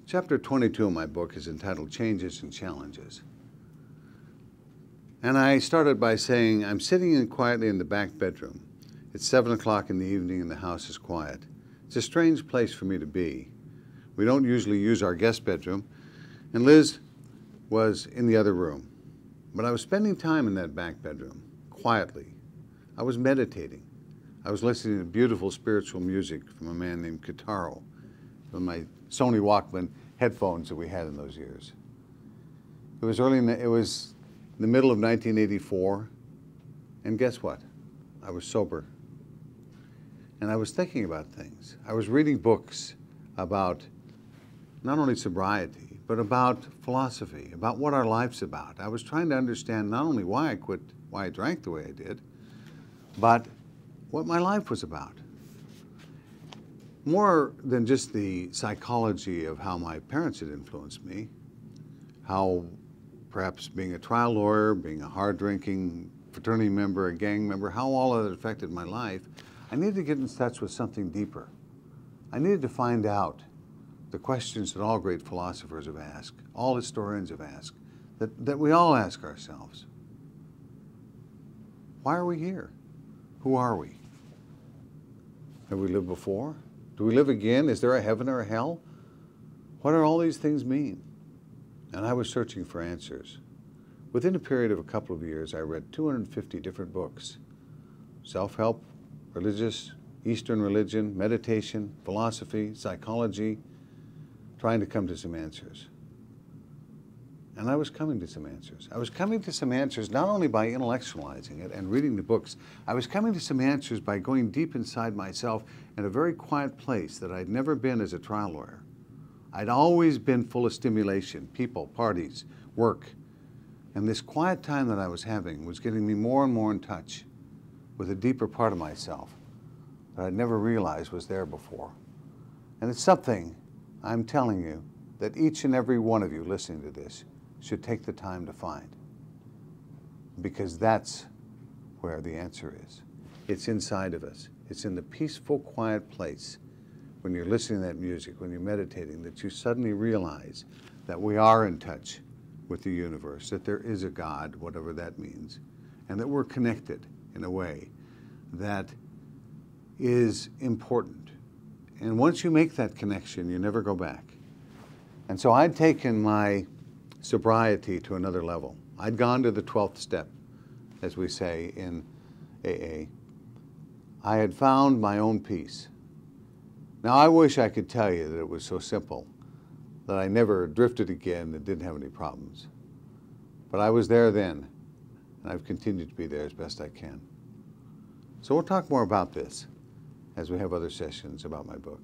Chapter 22 of my book is entitled Changes and Challenges. And I started by saying, I'm sitting quietly in the back bedroom. It's 7 o'clock in the evening and the house is quiet. It's a strange place for me to be. We don't usually use our guest bedroom, and Liz was in the other room. But I was spending time in that back bedroom, quietly. I was meditating. I was listening to beautiful spiritual music from a man named Kitaro, from my Sony Walkman headphones that we had in those years. It was in the middle of 1984, and guess what? I was sober. And I was thinking about things. I was reading books about not only sobriety, but about philosophy, about what our life's about. I was trying to understand not only why I quit, why I drank the way I did, but what my life was about. More than just the psychology of how my parents had influenced me, how perhaps being a trial lawyer, being a hard-drinking fraternity member, a gang member, how all of that affected my life, I needed to get in touch with something deeper. I needed to find out the questions that all great philosophers have asked, all historians have asked, that we all ask ourselves. Why are we here? Who are we? Have we lived before? Do we live again? Is there a heaven or a hell? What do all these things mean? And I was searching for answers. Within a period of a couple of years, I read 250 different books. Self-help, religious, Eastern religion, meditation, philosophy, psychology, trying to come to some answers. And I was coming to some answers. I was coming to some answers not only by intellectualizing it and reading the books, I was coming to some answers by going deep inside myself in a very quiet place that I'd never been as a trial lawyer. I'd always been full of stimulation, people, parties, work. And this quiet time that I was having was getting me more and more in touch with a deeper part of myself that I'd never realized was there before. And it's something, I'm telling you, that each and every one of you listening to this should take the time to find. Because that's where the answer is. It's inside of us. It's in the peaceful, quiet place when you're listening to that music, when you're meditating, that you suddenly realize that we are in touch with the universe, that there is a God, whatever that means, and that we're connected in a way that is important. And once you make that connection, you never go back. And so I'd taken my sobriety to another level. I'd gone to the 12th step, as we say in AA. I had found my own peace. Now, I wish I could tell you that it was so simple, that I never drifted again and didn't have any problems. But I was there then, and I've continued to be there as best I can. So we'll talk more about this as we have other sessions about my book.